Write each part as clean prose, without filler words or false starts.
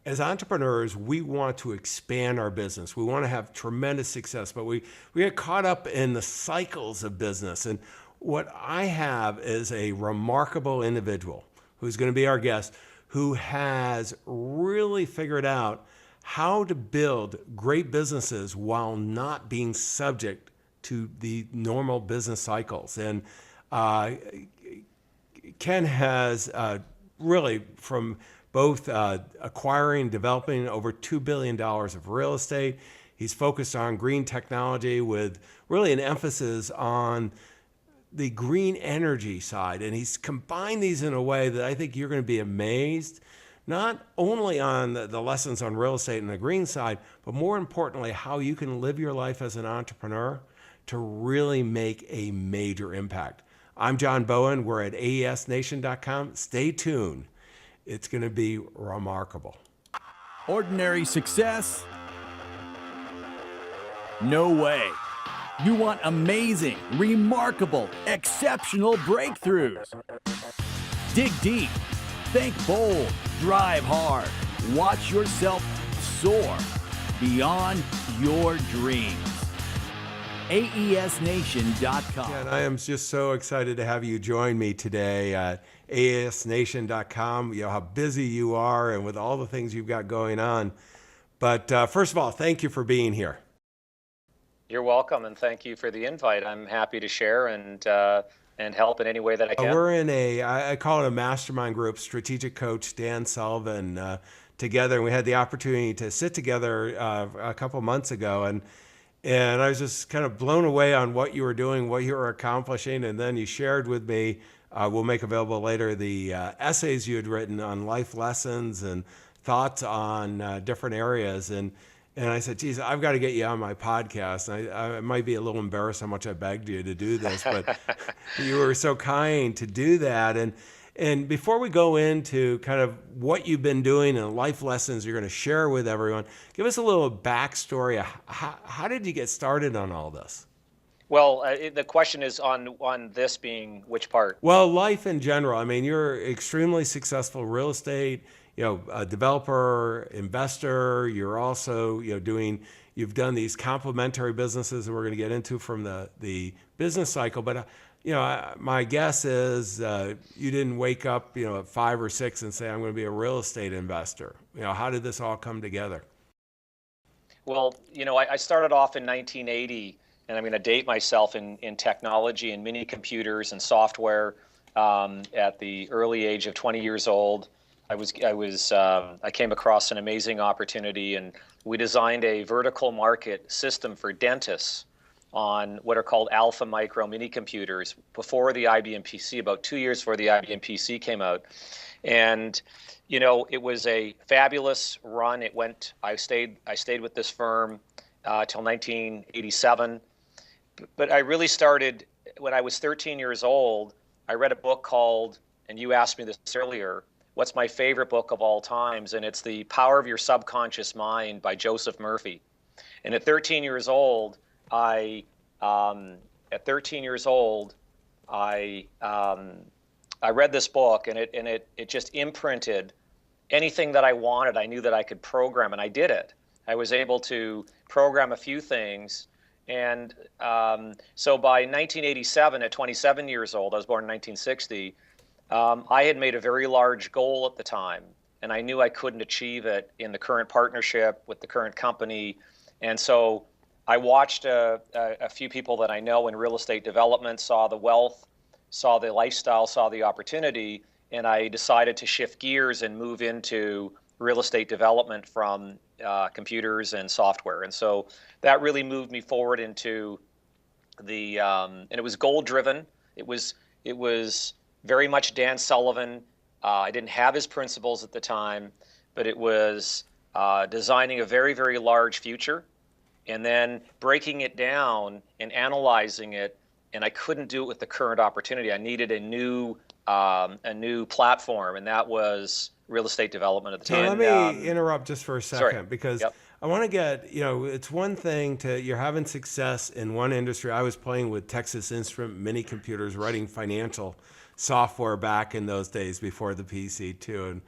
as entrepreneurs, we want to expand our business. We want to have tremendous success, but we get caught up in the cycles of business. And what I have is a remarkable individual who's going to be our guest, who has really figured out how to build great businesses while not being subject to the normal business cycles. And Ken has really, from both acquiring and developing over $2 billion of real estate. He's focused on green technology with really an emphasis on the green energy side. And he's combined these in a way that I think you're going to be amazed, not only on the lessons on real estate and the green side, but more importantly, how you can live your life as an entrepreneur to really make a major impact. I'm John Bowen. We're at aesnation.com. Stay tuned. It's going to be remarkable. Ordinary success? No way. You want amazing, remarkable, exceptional breakthroughs. Dig deep, think bold, drive hard, watch yourself soar beyond your dreams. aesnation.com. And I am just so excited to have you join me today at aesnation.com. You know how busy you are and with all the things you've got going on. But first of all, thank you for being here. You're welcome, and thank you for the invite. I'm happy to share and help in any way that I can. We're in I call it a mastermind group, strategic coach Dan Sullivan, together. And we had the opportunity to sit together a couple months ago. And I was just kind of blown away on what you were doing, what you were accomplishing. And then you shared with me, we'll make available later, the essays you had written on life lessons and thoughts on different areas. And I said, geez, I've got to get you on my podcast. And I might be a little embarrassed how much I begged you to do this, but you were so kind to do that. And before we go into kind of what you've been doing and life lessons you're going to share with everyone, give us a little backstory. How did you get started on all this? Well, the question is on this being which part? Well, life in general. I mean, you're extremely successful real estate, a developer, investor. You're also, you've done these complementary businesses that we're going to get into from the business cycle. But my guess is you didn't wake up, at 5 or 6 and say, I'm going to be a real estate investor. How did this all come together? Well, I started off in 1980, and I'm going to date myself in technology and mini computers and software at the early age of 20 years old. I came across an amazing opportunity, and we designed a vertical market system for dentists on what are called alpha micro mini computers before the IBM PC, about 2 years before the IBM PC came out. And it was a fabulous run. I stayed with this firm till 1987. But I really started when I was 13 years old. I read a book called, and you asked me this earlier, what's my favorite book of all times? And it's The Power of Your Subconscious Mind by Joseph Murphy. And at 13 years old, I read this book, and it just imprinted anything that I wanted. I knew that I could program, and I did it. I was able to program a few things. And so by 1987, at 27 years old, I was born in 1960, I had made a very large goal at the time, and I knew I couldn't achieve it in the current partnership with the current company. And so I watched a few people that I know in real estate development, saw the wealth, saw the lifestyle, saw the opportunity, and I decided to shift gears and move into real estate development from computers and software. And so that really moved me forward into and it was goal driven. It was very much Dan Sullivan. I didn't have his principles at the time, but it was designing a very, very large future and then breaking it down and analyzing it. And I couldn't do it with the current opportunity. I needed a new platform, and that was real estate development at the time. So let me interrupt just for a second, sorry. because Yep. I want to get, it's one thing you're having success in one industry. I was playing with Texas Instrument mini computers, writing financial software back in those days before the PC too.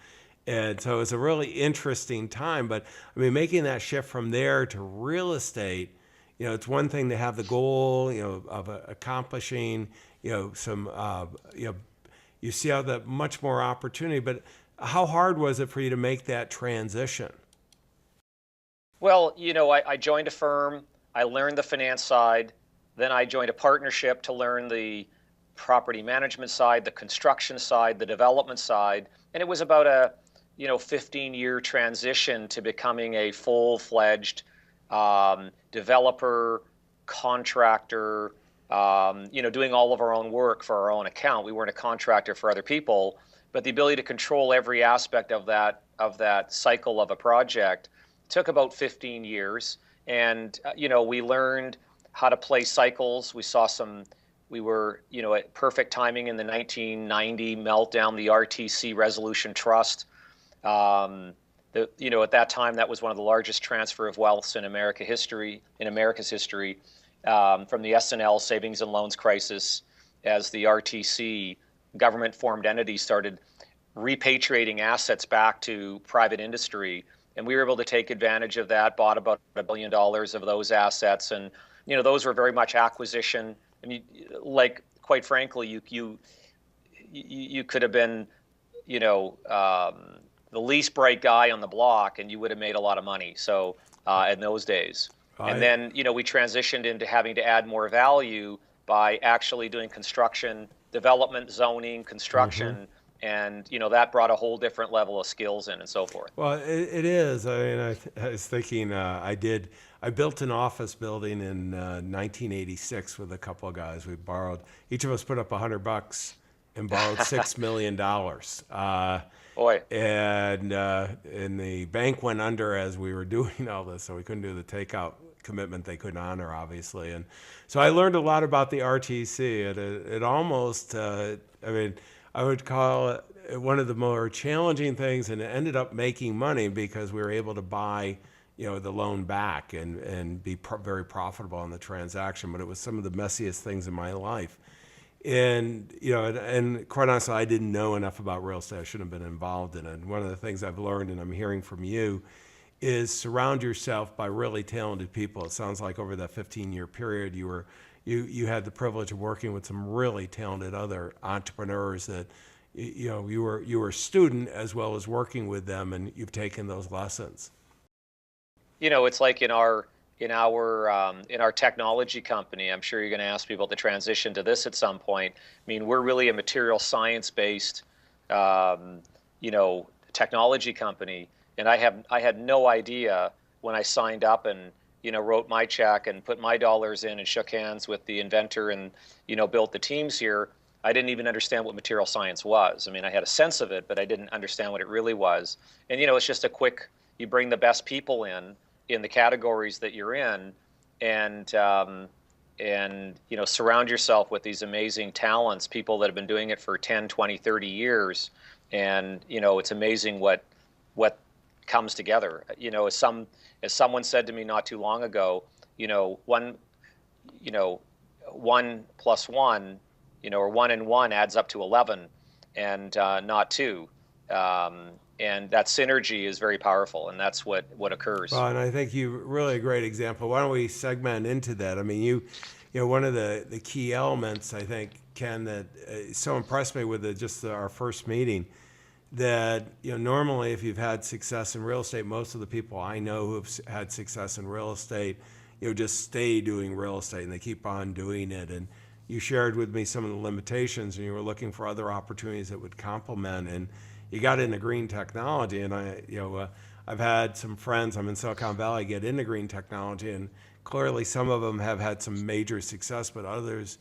And so it was a really interesting time. But I mean, making that shift from there to real estate, it's one thing to have the goal, of accomplishing, some, you see how that much more opportunity, but how hard was it for you to make that transition? Well, I joined a firm, I learned the finance side, then I joined a partnership to learn the property management side, the construction side, the development side, and it was about a 15-year transition to becoming a full-fledged developer, contractor, doing all of our own work for our own account. We weren't a contractor for other people, but the ability to control every aspect of that cycle of a project took about 15 years. And we learned how to play cycles. We were at perfect timing in the 1990 meltdown, the RTC Resolution Trust. At that time, that was one of the largest transfer of wealth in America's history, from the S&L savings and loans crisis, as the RTC government-formed entity started repatriating assets back to private industry. And we were able to take advantage of that, bought about $1 billion of those assets. And, those were very much acquisition. I mean, like, quite frankly, you could have been, the least bright guy on the block, and you would have made a lot of money. So in those days. And then, we transitioned into having to add more value by actually doing construction, development, zoning, construction. And, that brought a whole different level of skills in and so forth. Well, it is. I mean, I was thinking, I built an office building in 1986 with a couple of guys. Each of us put up $100 and borrowed $6 million. Boy. And the bank went under as we were doing all this, so we couldn't do the takeout commitment they couldn't honor, obviously. And so I learned a lot about the RTC. It almost, I would call it one of the more challenging things, and it ended up making money because we were able to buy, the loan back and be very profitable on the transaction. But it was some of the messiest things in my life. And, and quite honestly, I didn't know enough about real estate. I shouldn't have been involved in it. And one of the things I've learned, and I'm hearing from you, is surround yourself by really talented people. It sounds like over that 15-year period, you had the privilege of working with some really talented other entrepreneurs that, you were a student as well as working with them, and you've taken those lessons. It's like in our technology company. I'm sure you're going to ask people to transition to this at some point. I mean, we're really a material science-based, technology company, and I had no idea when I signed up and wrote my check and put my dollars in and shook hands with the inventor and built the teams here. I didn't even understand what material science was. I mean, I had a sense of it, but I didn't understand what it really was. And it's just you bring the best people in the categories that you're in, and surround yourself with these amazing talents, people that have been doing it for 10, 20, 30 years. And it's amazing what comes together. As someone said to me not too long ago, 1 plus 1, or 1 and 1 adds up to 11, and not 2. And that synergy is very powerful, and that's what occurs. Well, and I think you really a great example. Why don't we segment into that? I mean, one of the key elements, I think, Ken, that so impressed me with our first meeting, that normally if you've had success in real estate, most of the people I know who have had success in real estate, just stay doing real estate and they keep on doing it. And you shared with me some of the limitations, and you were looking for other opportunities that would complement. And you got into green technology, and I've had some friends, I'm in Silicon Valley, get into green technology, and clearly some of them have had some major success, but others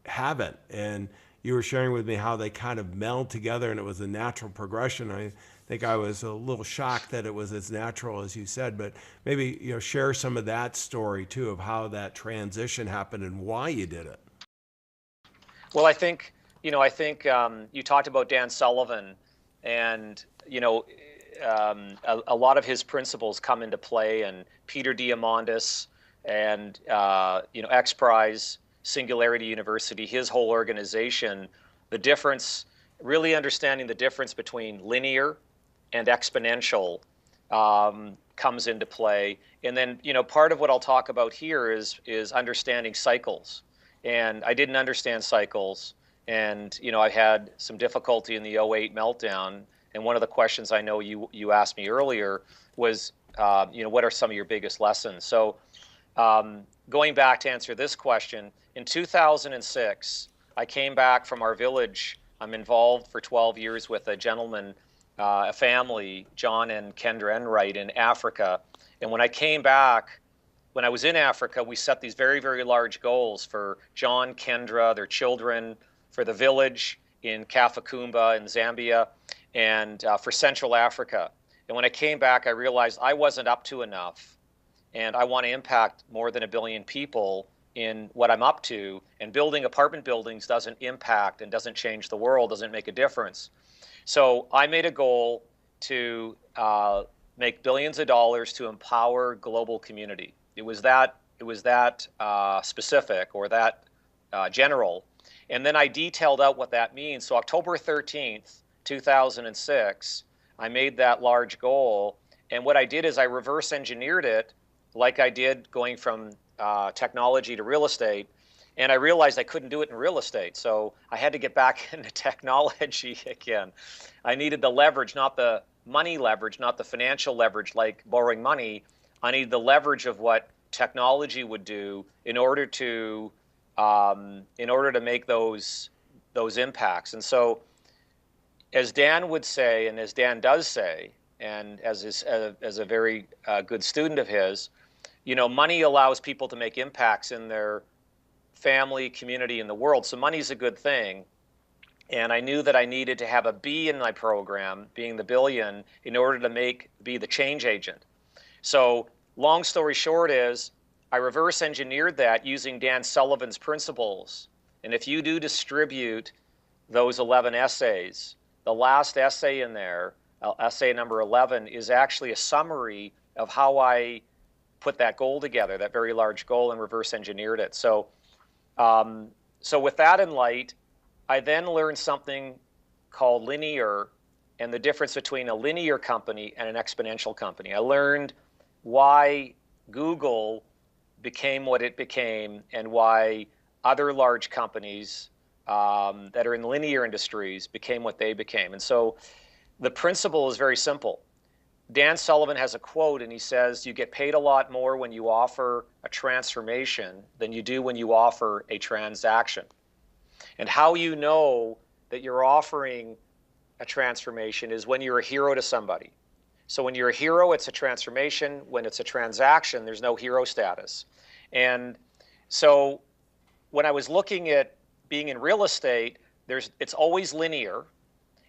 haven't. And you were sharing with me how they kind of meld together, and it was a natural progression. I think I was a little shocked that it was as natural as you said, but maybe share some of that story too, of how that transition happened and why you did it. Well, I think you talked about Dan Sullivan, and a lot of his principles come into play, and Peter Diamandis, and X Prize, Singularity University, his whole organization, really understanding the difference between linear and Exponential comes into play. And then, part of what I'll talk about here is understanding cycles. And I didn't understand cycles. And, I had some difficulty in the '08 meltdown. And one of the questions I know you asked me earlier was, what are some of your biggest lessons? So going back to answer this question, in 2006, I came back from our village. I'm involved for 12 years with a gentleman, a family, John and Kendra Enright, in Africa. And when I came back, when I was in Africa, we set these very, very large goals for John, Kendra, their children, for the village in Kafakumba in Zambia, and for Central Africa. And when I came back, I realized I wasn't up to enough. And I want to impact more than 1 billion people in what I'm up to. And building apartment buildings doesn't impact and doesn't change the world, doesn't make a difference. So I made a goal to make billions of dollars to empower global community. It was that specific or that general. And then I detailed out what that means. So October 13th, 2006, I made that large goal. And what I did is I reverse engineered it like I did going from technology to real estate. And I realized I couldn't do it in real estate. So I had to get back into technology again. I needed the leverage, not the money leverage, not the financial leverage like borrowing money. I needed the leverage of what technology would do in order to make those impacts. And so, as Dan would say, and as Dan does say, and as a very good student of his, money allows people to make impacts in their family, community, and the world. So money's a good thing. And I knew that I needed to have a B in my program, being the billion, in order to be the change agent. So long story short is, I reverse engineered that using Dan Sullivan's principles. And if you do distribute those 11 essays, the last essay in there, essay number 11, is actually a summary of how I put that goal together, that very large goal, and reverse engineered it. So with that in light, I then learned something called linear and the difference between a linear company and an exponential company. I learned why Google became what it became and why other large companies that are in linear industries became what they became. And so the principle is very simple. Dan Sullivan has a quote, and he says, you get paid a lot more when you offer a transformation than you do when you offer a transaction. And how you know that you're offering a transformation is when you're a hero to somebody. So when you're a hero, it's a transformation. When it's a transaction, there's no hero status. And so when I was looking at being in real estate, it's always linear,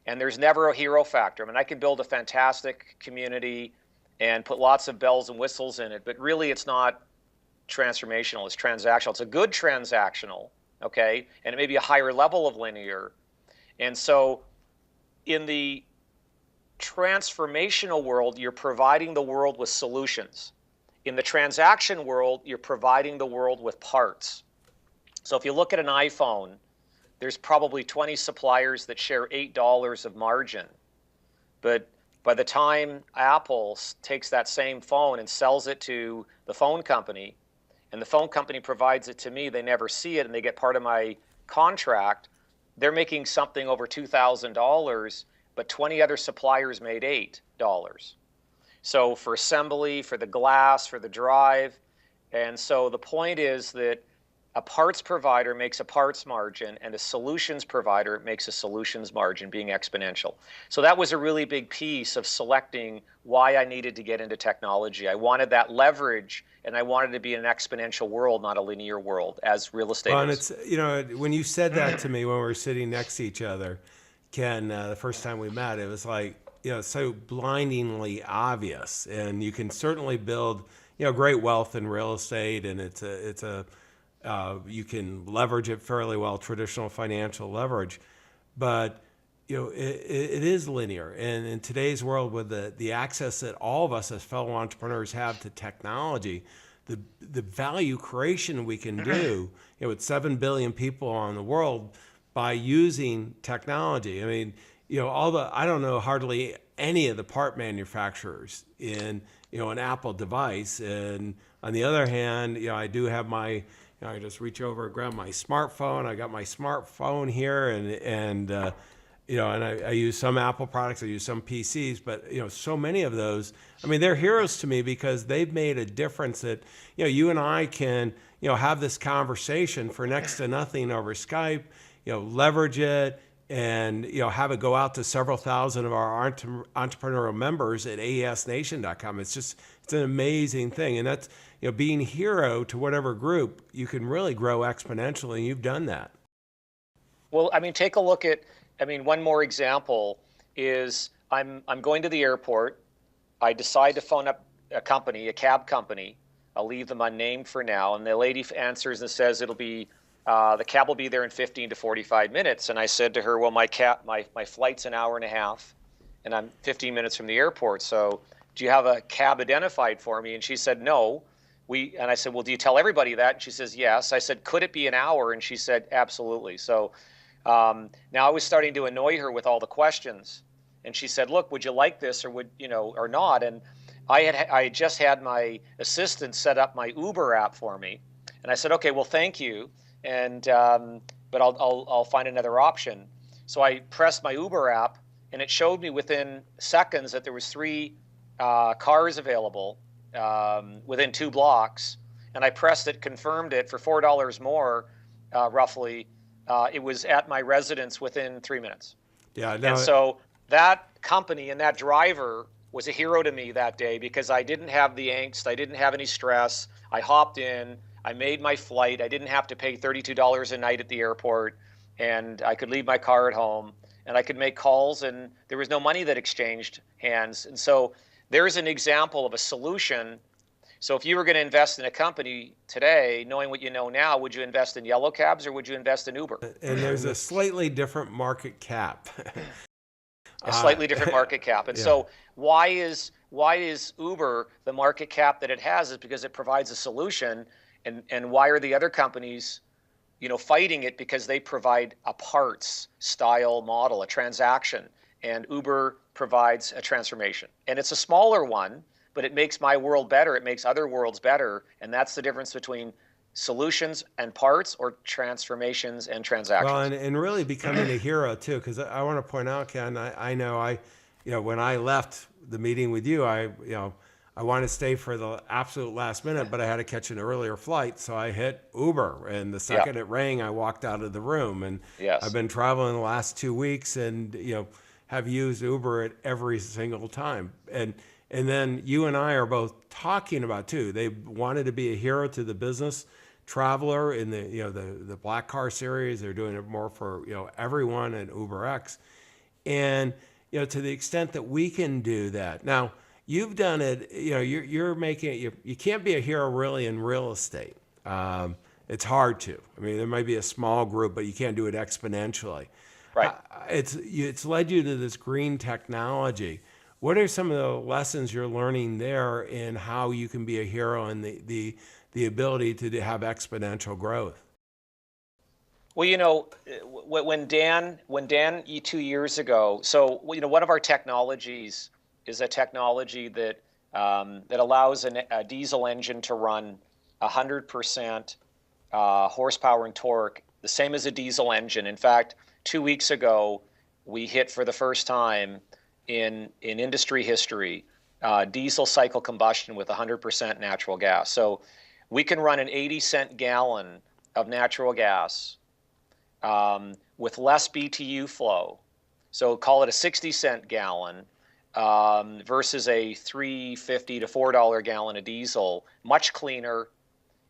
and there's never a hero factor. I mean, I can build a fantastic community and put lots of bells and whistles in it, but really it's not transformational, it's transactional. It's a good transactional, okay? And it may be a higher level of linear. And so in the transformational world, you're providing the world with solutions. In the transaction world, you're providing the world with parts. So if you look at an iPhone, there's probably 20 suppliers that share $8 of margin. But by the time Apple takes that same phone and sells it to the phone company, and the phone company provides it to me, they never see it and they get part of my contract, they're making something over $2,000, but 20 other suppliers made $8. So for assembly, for the glass, for the drive. And so the point is that a parts provider makes a parts margin and a solutions provider makes a solutions margin, being exponential. So that was a really big piece of selecting why I needed to get into technology. I wanted that leverage, and I wanted to be in an exponential world, not a linear world, as real estate And is. it's, when you said that to me when we were sitting next to each other, Ken, the first time we met, it was like, so blindingly obvious. And you can certainly build, great wealth in real estate, and you can leverage it fairly well, traditional financial leverage, but it is linear. And in today's world, with the access that all of us as fellow entrepreneurs have to technology, the value creation we can do, with 7 billion people on the world by using technology. I mean, I don't know hardly any of the part manufacturers in, an Apple device. And on the other hand, I do have my, I just reach over and grab my smartphone. I got my smartphone here, and I use some Apple products, I use some PCs, but so many of those, I mean, they're heroes to me because they've made a difference that, you and I can, have this conversation for next to nothing over Skype, leverage it and, have it go out to several thousand of our entrepreneurial members at aesnation.com. It's an amazing thing. And that's, being hero to whatever group, you can really grow exponentially, and you've done that. Well, I mean, take a look at, one more example is I'm going to the airport. I decide to phone up a company, a cab company. I'll leave them unnamed for now. And the lady answers and says it'll be, the cab will be there in 15 to 45 minutes. And I said to her, well, my flight's an hour and a half and I'm 15 minutes from the airport. So do you have a cab identified for me? And she said, no. And I said, well, do you tell everybody that? And she says, yes. I said, could it be an hour? And she said, absolutely. So now I was starting to annoy her with all the questions. And she said, look, would you like this or not? And I just had my assistant set up my Uber app for me. And I said, okay, well, thank you. And, but I'll find another option. So I pressed my Uber app and it showed me within seconds that there was 3 cars available within 2 blocks. And I pressed it, confirmed it for $4 more, roughly. It was at my residence within 3 minutes. Yeah. And so that company and that driver was a hero to me that day because I didn't have the angst. I didn't have any stress. I hopped in. I made my flight. I didn't have to pay $32 a night at the airport. And I could leave my car at home. And I could make calls. And there was no money that exchanged hands. And so there's an example of a solution. So if you were going to invest in a company today, knowing what you know now, would you invest in yellow cabs or would you invest in Uber? And there's a slightly different market cap. A slightly different market cap. And so why is Uber the market cap that it has? Is because it provides a solution. And why are the other companies, fighting it? Because they provide a parts style model, a transaction. And Uber provides a transformation. And it's a smaller one, but it makes my world better. It makes other worlds better. And that's the difference between solutions and parts or transformations and transactions. Well, and really becoming a hero too, because I want to point out, Ken, I know when I left the meeting with you, I wanted to stay for the absolute last minute, but I had to catch an earlier flight. So I hit Uber, and the second it rang, I walked out of the room. And I've been traveling the last 2 weeks and, have used Uber at every single time. And then you and I are both talking about too. They wanted to be a hero to the business traveler in the black car series. They're doing it more for everyone at UberX, and to the extent that we can do that. Now you've done it. You're making it. You can't be a hero really in real estate. It's hard to. I mean, there might be a small group, but you can't do it exponentially. Right. It's led you to this green technology. What are some of the lessons you're learning there in how you can be a hero and the ability to have exponential growth? Well, when Dan 2 years ago, so one of our technologies is a technology that allows a diesel engine to run 100% horsepower and torque, the same as a diesel engine. In fact, 2 weeks ago, we hit for the first time in industry history, diesel cycle combustion with 100% natural gas. So we can run an 80-cent gallon of natural gas with less BTU flow. So call it a 60-cent gallon versus a $3.50 to $4 gallon of diesel, much cleaner.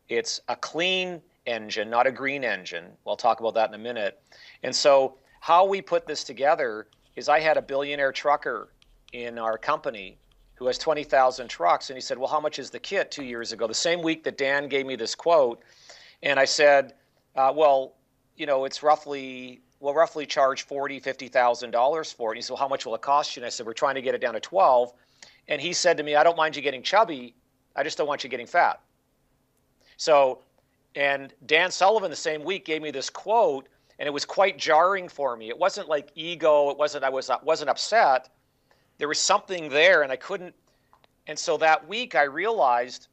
It's a clean engine, not a green engine. We'll talk about that in a minute. And so how we put this together is I had a billionaire trucker in our company who has 20,000 trucks. And he said, well, how much is the kit 2 years ago? The same week that Dan gave me this quote. And I said, it's we'll roughly charge $40,000, $50,000 for it. And he said, well, how much will it cost you? And I said, we're trying to get it down to 12. And he said to me, I don't mind you getting chubby. I just don't want you getting fat. So, and Dan Sullivan the same week gave me this quote, and it was quite jarring for me. It wasn't like ego. It wasn't, I wasn't upset, there was something there, and I couldn't. And so that week, I realized,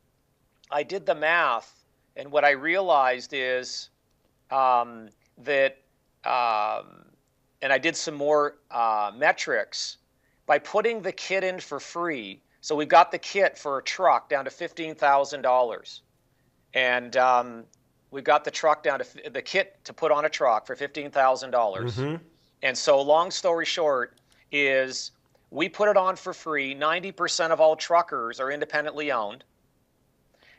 I did the math, and what I realized is that, and I did some more metrics by putting the kit in for free. So we got the kit for a truck down to $15,000, and we got the truck down to the kit to put on a truck for $15,000. And so, long story short, is we put it on for free. 90% of all truckers are independently owned.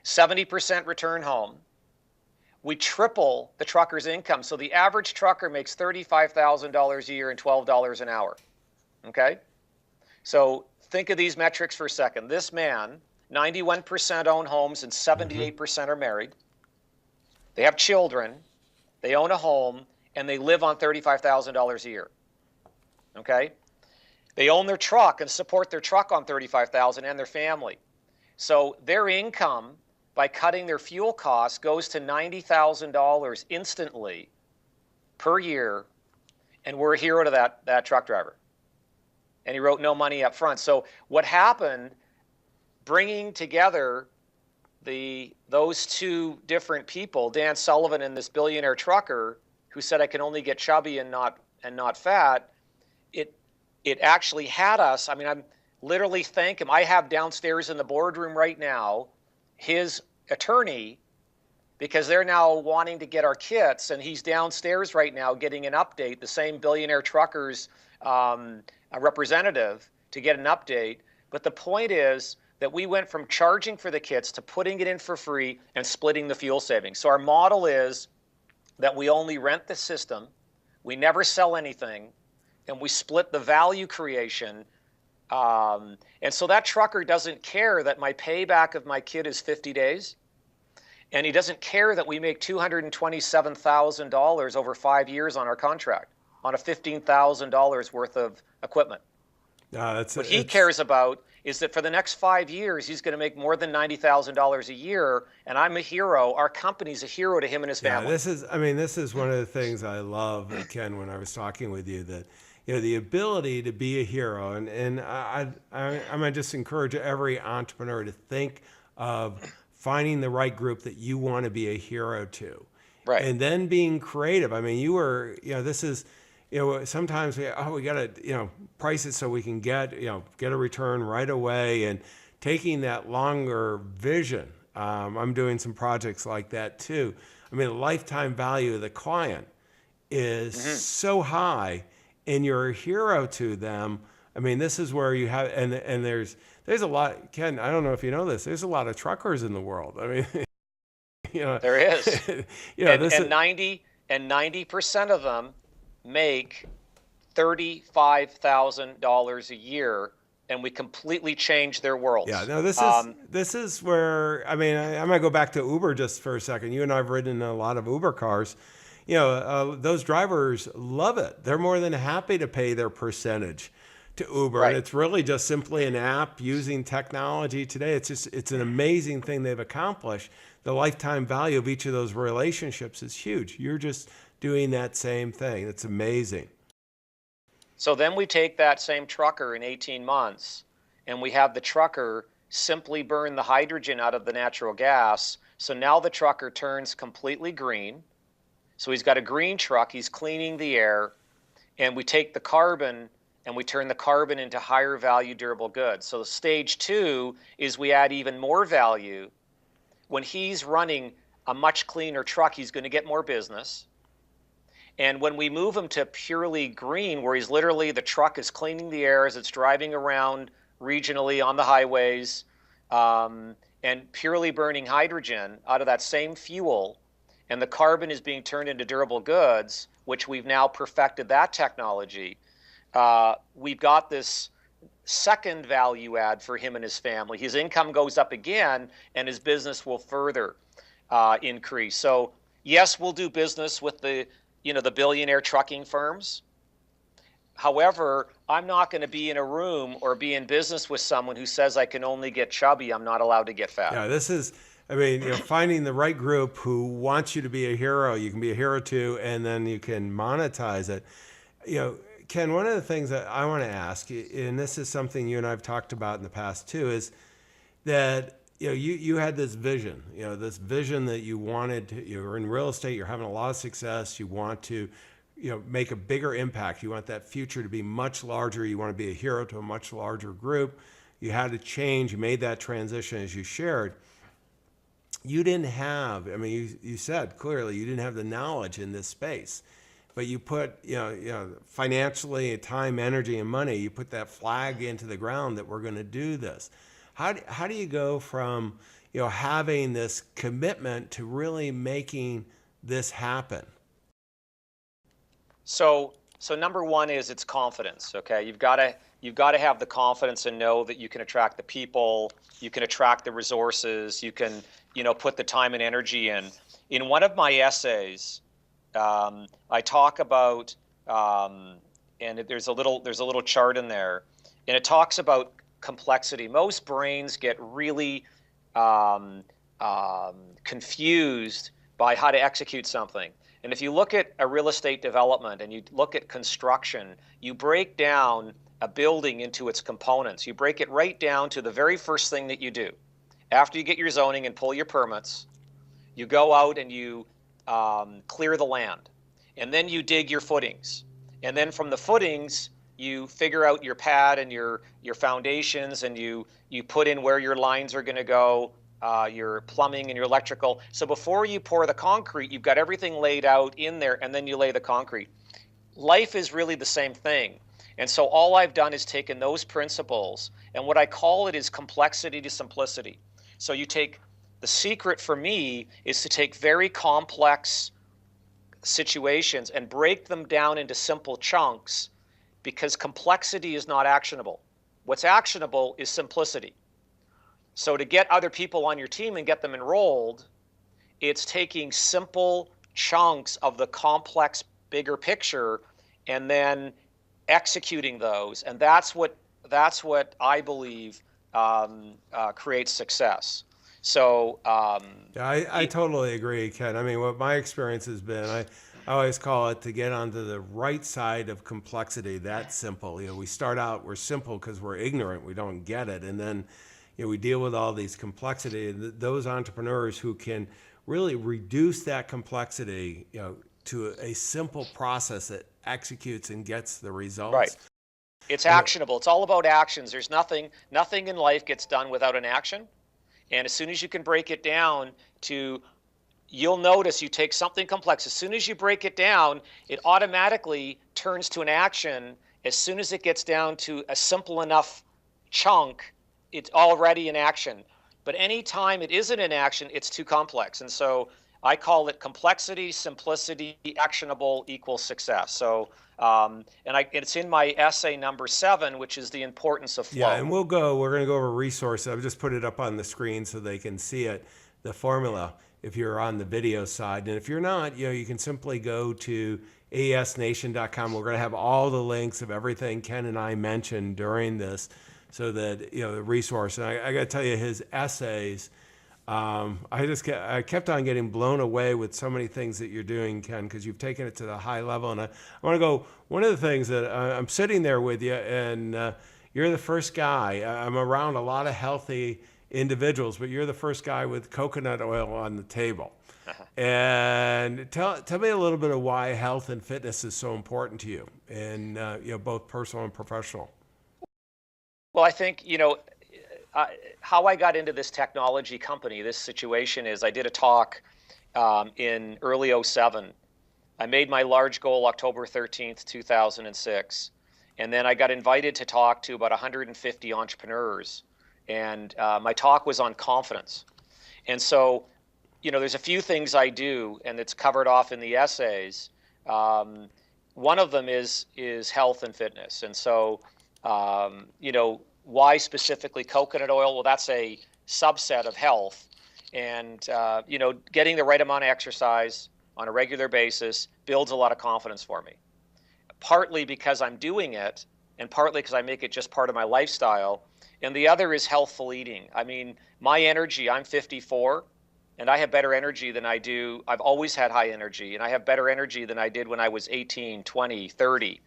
70% return home. We triple the trucker's income. So the average trucker makes $35,000 a year and $12 an hour. Okay? So think of these metrics for a second. This man, 91% own homes and 78% are married. They have children. They own a home, and they live on $35,000 a year. Okay? They own their truck and support their truck on $35,000 and their family. So their income, by cutting their fuel costs, goes to $90,000 instantly per year, and we're a hero to that truck driver. And he wrote no money up front. So what happened, bringing together those two different people, Dan Sullivan and this billionaire trucker who said I can only get chubby and not fat, it actually had us. I mean, I'm literally thank him. I have downstairs in the boardroom right now his attorney, because they're now wanting to get our kits, and he's downstairs right now getting an update, the same billionaire truckers a representative, to get an update. But the point is that we went from charging for the kits to putting it in for free and splitting the fuel savings. So our model is that we only rent the system, we never sell anything, and we split the value creation. And so that trucker doesn't care that my payback of my kit is 50 days. And he doesn't care that we make $227,000 over 5 years on our contract, on a $15,000 worth of equipment. What he cares about is that for the next 5 years, he's going to make more than $90,000 a year, and I'm a hero. Our company's a hero to him and his family. This is one of the things I love, Ken, when I was talking with you, that the ability to be a hero, and I might just encourage every entrepreneur to think of finding the right group that you want to be a hero to, right? And then being creative. I mean, you were, this is, sometimes we got to, price it so we can get a return right away, and taking that longer vision. I'm doing some projects like that too. I mean, the lifetime value of the client is so high, and you're a hero to them. I mean, this is where you have, and there's a lot, Ken, I don't know if you know this, there's a lot of truckers in the world. I mean, there is. And 90% of them make $35,000 a year, and we completely change their worlds. Yeah, no, this is where, I mean, I'm going to go back to Uber just for a second. You and I have ridden in a lot of Uber cars. Those drivers love it. They're more than happy to pay their percentage to Uber. Right. And it's really just simply an app using technology today. It's an amazing thing they've accomplished. The lifetime value of each of those relationships is huge. You're just doing that same thing. It's amazing. So then we take that same trucker in 18 months, and we have the trucker simply burn the hydrogen out of the natural gas. So now the trucker turns completely green. So he's got a green truck, he's cleaning the air, and we take the carbon and we turn the carbon into higher value durable goods. So stage 2 is we add even more value. When he's running a much cleaner truck, he's going to get more business. And when we move him to purely green, where he's literally, the truck is cleaning the air as it's driving around regionally on the highways, and purely burning hydrogen out of that same fuel, and the carbon is being turned into durable goods, which we've now perfected that technology. We've got this second value add for him and his family. His income goes up again, and his business will further increase. So yes, we'll do business with the billionaire trucking firms. However, I'm not going to be in a room or be in business with someone who says I can only get chubby, I'm not allowed to get fat. Yeah, this is, finding the right group who wants you to be a hero, you can be a hero to, and then you can monetize it. Ken, one of the things that I want to ask, and this is something you and I've talked about in the past too, is that you had this vision, this vision that you wanted to, you're in real estate, you're having a lot of success, you want to make a bigger impact, you want that future to be much larger, you want to be a hero to a much larger group. You had to change, you made that transition as you shared. You didn't have, I mean, you said clearly you didn't have the knowledge in this space, but you put, financially, time, energy, and money, you put that flag into the ground that we're going to do this. How do you go from, having this commitment to really making this happen? So number one is it's confidence. Okay, you've got to have the confidence and know that you can attract the people, you can attract the resources, you can put the time and energy in. In one of my essays, I talk about and there's a little chart in there, and it talks about complexity. Most brains get really confused by how to execute something. And if you look at a real estate development and you look at construction, you break down a building into its components. You break it right down to the very first thing that you do. After you get your zoning and pull your permits, you go out and you clear the land. And then you dig your footings. And then from the footings, you figure out your pad and your foundations, and you put in where your lines are going to go, your plumbing and your electrical. So before you pour the concrete, you've got everything laid out in there, and then you lay the concrete. Life is really the same thing. And so all I've done is taken those principles, and what I call it is complexity to simplicity. So you take, the secret for me is to take very complex situations and break them down into simple chunks, because complexity is not actionable. What's actionable is simplicity. So to get other people on your team and get them enrolled, it's taking simple chunks of the complex bigger picture and then executing those. And that's what I believe creates success. So yeah, I totally agree, Ken. I mean, what my experience has been, I always call it to get onto the right side of complexity. That's simple. We start out, we're simple because we're ignorant, we don't get it, and then we deal with all these complexity. Those entrepreneurs who can really reduce that complexity, to a simple process that executes and gets the results. Right. It's actionable. It's all about actions. There's nothing in life gets done without an action. And as soon as you can break it down to, you'll notice you take something complex. As soon as you break it down, it automatically turns to an action. As soon as it gets down to a simple enough chunk, it's already in action. But anytime it isn't in action, it's too complex. And so I call it complexity, simplicity, actionable equals success. So, it's in my essay number 7, which is the importance of flow. Yeah, and we're going to go over resources. I've just put it up on the screen so they can see it, the formula, if you're on the video side. And if you're not, you can simply go to aesnation.com. We're going to have all the links of everything Ken and I mentioned during this, so that, the resource. And I got to tell you, his essays, I kept on getting blown away with so many things that you're doing, Ken, because you've taken it to the high level. And I want to go, one of the things that I'm sitting there with you, and you're the first guy. I'm around a lot of healthy individuals, but you're the first guy with coconut oil on the table. And tell me a little bit of why health and fitness is so important to you, in both personal and professional. Well, I think, how I got into this technology company, this situation is I did a talk in early 2007. I made my large goal October 13th, 2006. And then I got invited to talk to about 150 entrepreneurs. And my talk was on confidence. And so, there's a few things I do, and it's covered off in the essays. One of them is health and fitness. And so, why specifically coconut oil? Well, that's a subset of health. And, getting the right amount of exercise on a regular basis builds a lot of confidence for me. Partly because I'm doing it, and partly because I make it just part of my lifestyle. And the other is healthful eating. I mean, my energy, I'm 54, and I have better energy than I do. I've always had high energy, and I have better energy than I did when I was 18, 20, 30.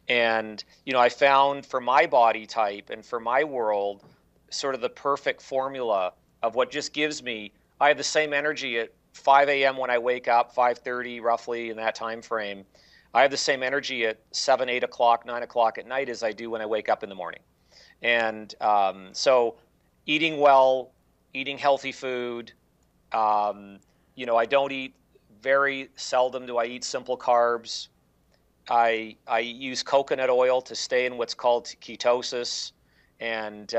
And, I found for my body type and for my world, sort of the perfect formula of what just gives me, I have the same energy at 5 a.m. when I wake up, 5:30 roughly in that time frame. I have the same energy at 7, 8 o'clock, 9 o'clock at night as I do when I wake up in the morning. And so eating well, eating healthy food, I don't eat, very seldom do I eat simple carbs. I use coconut oil to stay in what's called ketosis, and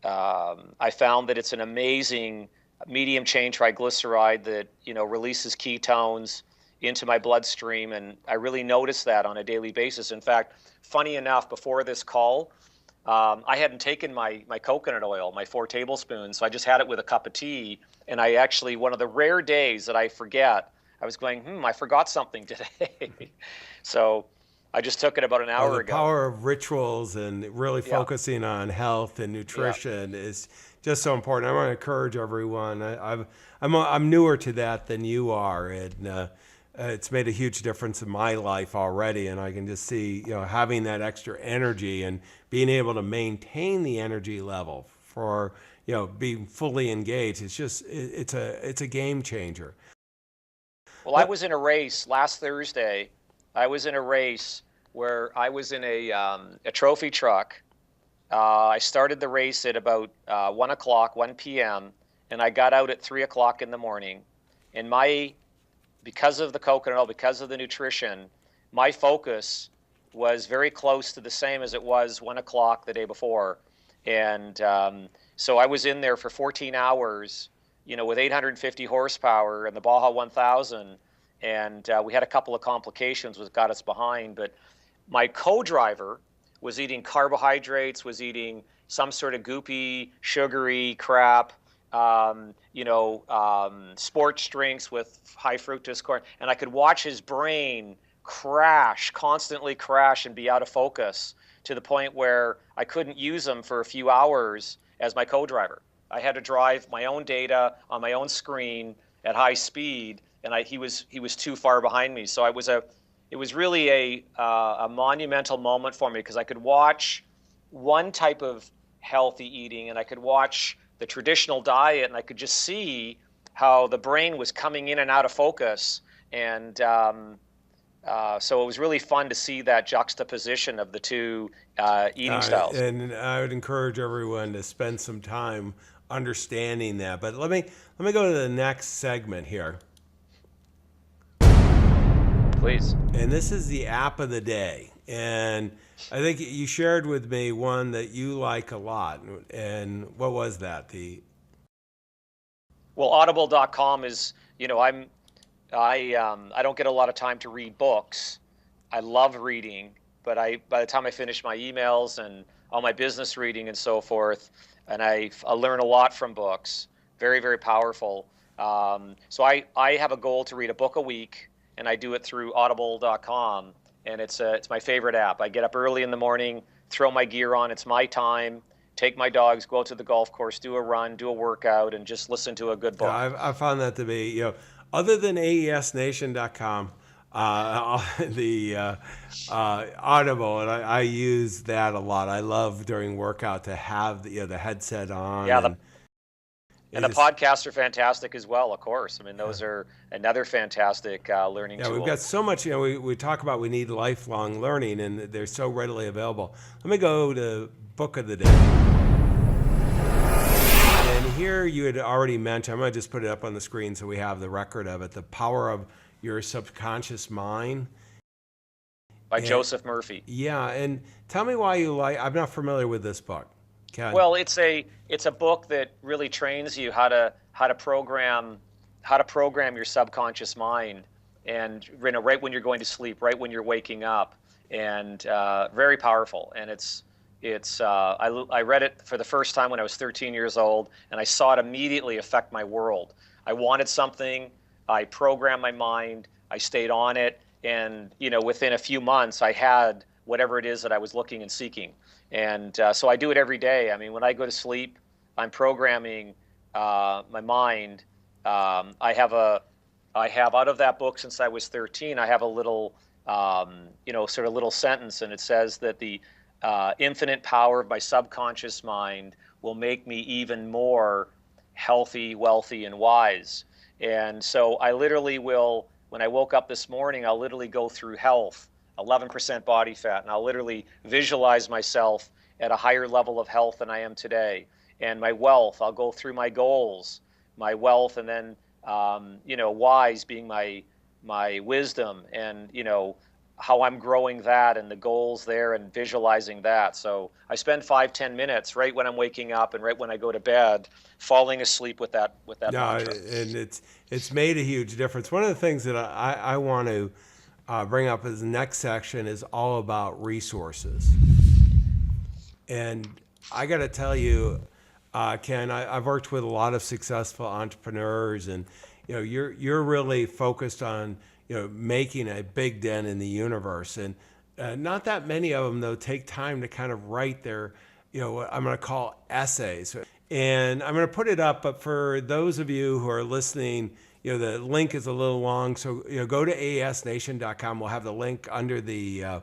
I found that it's an amazing medium chain triglyceride that releases ketones into my bloodstream, and I really notice that on a daily basis. In fact, funny enough, before this call, I hadn't taken my coconut oil, my 4 tablespoons, so I just had it with a cup of tea. And I actually, one of the rare days that I forget, I was going, I forgot something today. So I just took it about an Oh, hour the ago. power of rituals and really Yeah, focusing on health and nutrition is just so important. I want to encourage everyone. I'm newer to that than you are, and it's made a huge difference in my life already. And I can just see, having that extra energy and being able to maintain the energy level for being fully engaged. It's a game changer. well, I was in a race last Thursday. I was in a race where I was in a trophy truck. I started the race at about 1 o'clock, 1 p.m., and I got out at 3 o'clock in the morning. And because of the coconut oil, because of the nutrition, my focus was very close to the same as it was 1 o'clock the day before. And so I was in there for 14 hours, with 850 horsepower and the Baja 1000. And we had a couple of complications which got us behind. But my co-driver was eating carbohydrates, was eating some sort of goopy, sugary crap, sports drinks with high fructose corn. And I could watch his brain constantly crash and be out of focus to the point where I couldn't use him for a few hours as my co-driver. I had to drive my own data on my own screen at high speed, and he was too far behind me. So it was really a monumental moment for me, because I could watch one type of healthy eating and I could watch the traditional diet, and I could just see how the brain was coming in and out of focus. And so it was really fun to see that juxtaposition of the two eating styles. And I would encourage everyone to spend some time understanding that. But let me go to the next segment here. Please. And this is the app of the day. And I think you shared with me one that you like a lot. And what was that? Well, audible.com is, I don't get a lot of time to read books. I love reading, but by the time I finish my emails and all my business reading and so forth, and I learn a lot from books. Very, very powerful. So I have a goal to read a book a week, and I do it through audible.com. And it's my favorite app. I get up early in the morning, throw my gear on. It's my time. Take my dogs, go out to the golf course, do a run, do a workout, and just listen to a good book. I found that to be, other than aesnation.com, the Audible, and I use that a lot. I love during workout to have the headset on. Yeah, and the podcasts are fantastic as well, of course. I mean, those are another fantastic learning tool. We've got so much, we talk about we need lifelong learning, and they're so readily available. Let me go to Book of the Day. And here you had already mentioned, I'm going to just put it up on the screen so we have the record of it, The Power of Your Subconscious Mind. By Joseph Murphy. Yeah, and tell me why you I'm not familiar with this book. Well, it's a book that really trains you how to program your subconscious mind, and right when you're going to sleep, right when you're waking up, and very powerful. And I read it for the first time when I was 13 years old, and I saw it immediately affect my world. I wanted something, I programmed my mind, I stayed on it, and within a few months I had whatever it is that I was looking and seeking. And so I do it every day. I mean, when I go to sleep, I'm programming my mind. I have out of that book, since I was 13, I have a little sort of little sentence, and it says that the infinite power of my subconscious mind will make me even more healthy, wealthy, and wise. And so I literally will, when I woke up this morning, I'll literally go through health, 11% body fat, and I'll literally visualize myself at a higher level of health than I am today. And my wealth, I'll go through my goals, my wealth, and then wise being my wisdom, and how I'm growing that and the goals there and visualizing that. So I spend 5-10 minutes right when I'm waking up and right when I go to bed, falling asleep with that No, mantra. and it's made a huge difference. One of the things that I want to bring up as the next section is all about resources. And I got to tell you, Ken, I've worked with a lot of successful entrepreneurs, and you're really focused on making a big dent in the universe, and not that many of them though take time to kind of write their what I'm going to call essays. And I'm going to put it up, but for those of you who are listening, the link is a little long, so go to aesnation.com. We'll have the link under the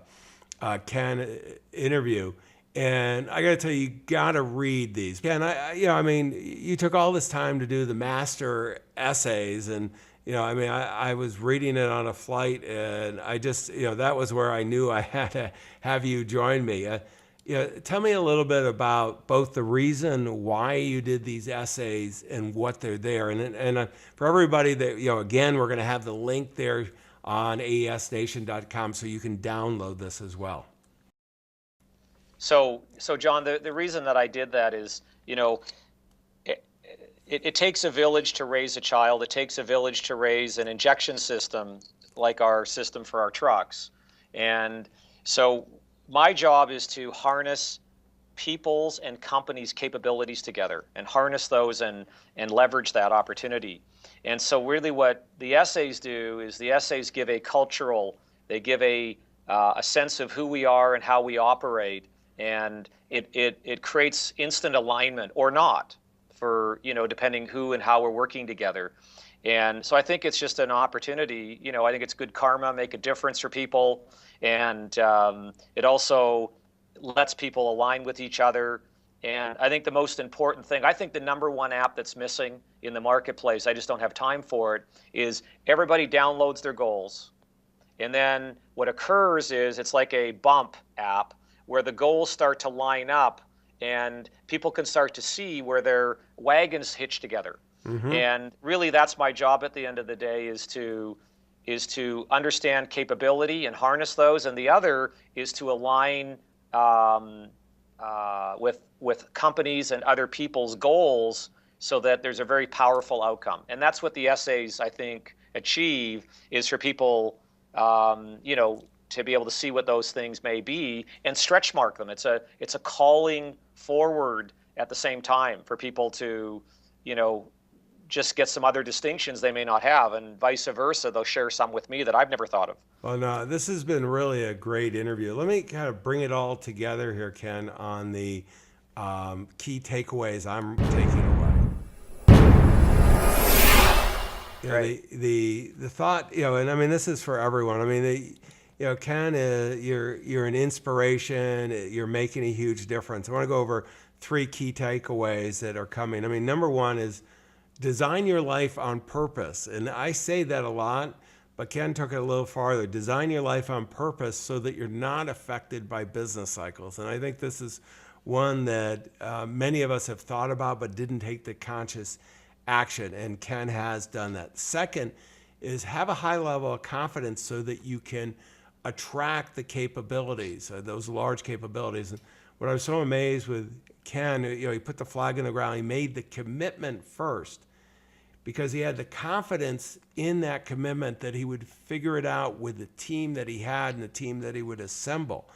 Ken interview. And I got to tell you, you got to read these. Ken, you took all this time to do the master essays, and I was reading it on a flight, and I just, that was where I knew I had to have you join me. Tell me a little bit about both the reason why you did these essays and what they're there. And for everybody that, again, we're going to have the link there on aesnation.com so you can download this as well. So John, the reason that I did that is, it takes a village to raise a child. It takes a village to raise an injection system like our system for our trucks. And so my job is to harness people's and companies' capabilities together and harness those and leverage that opportunity. And so really what the essays do is the essays give they give a sense of who we are and how we operate. And it creates instant alignment or not for, depending who and how we're working together. And so I think it's just an opportunity, I think it's good karma, make a difference for people. And it also lets people align with each other. And I think the most important thing, I think the number one app that's missing in the marketplace, I just don't have time for it, is everybody downloads their goals. And then what occurs is it's like a bump app where the goals start to line up and people can start to see where their wagons hitch together. Mm-hmm. And really that's my job at the end of the day is to understand capability and harness those. And the other is to align with companies and other people's goals so that there's a very powerful outcome. And that's what the essays, I think, achieve, is for people, to be able to see what those things may be and stretch mark them. It's a calling forward at the same time for people to, just get some other distinctions they may not have, and vice versa. They'll share some with me that I've never thought of. Well, no, this has been really a great interview. Let me kind of bring it all together here, Ken, on the key takeaways I'm taking away. Right. The thought, and I mean, this is for everyone. I mean, Ken, you're an inspiration. You're making a huge difference. I want to go over 3 key takeaways that are coming. I mean, number one is design your life on purpose. And I say that a lot, but Ken took it a little farther. Design your life on purpose so that you're not affected by business cycles. And I think this is one that many of us have thought about but didn't take the conscious action, and Ken has done that. Second is have a high level of confidence so that you can attract the capabilities, those large capabilities. And what I was so amazed with Ken, he put the flag in the ground. He made the commitment first because he had the confidence in that commitment that he would figure it out with the team that he had and the team that he would assemble.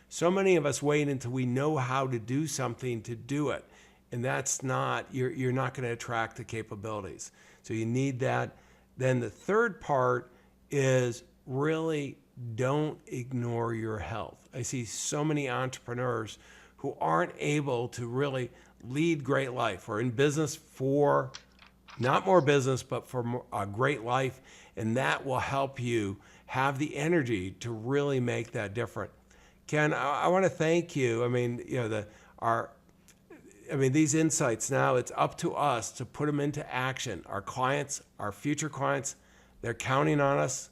So many of us wait until we know how to do something to do it. And that's not, you're not going to attract the capabilities. So you need that. Then the third part is really don't ignore your health. I see so many entrepreneurs who aren't able to really lead great life or in business for not more business, but for a great life. And that will help you have the energy to really make that difference. Ken, I want to thank you. I mean, these insights now, it's up to us to put them into action. Our clients, our future clients, they're counting on us.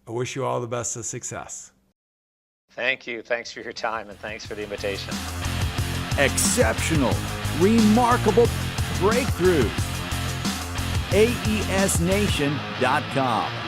I wish you all the best of success. Thank you. Thanks for your time, and thanks for the invitation. Exceptional, remarkable breakthroughs. AESNation.com.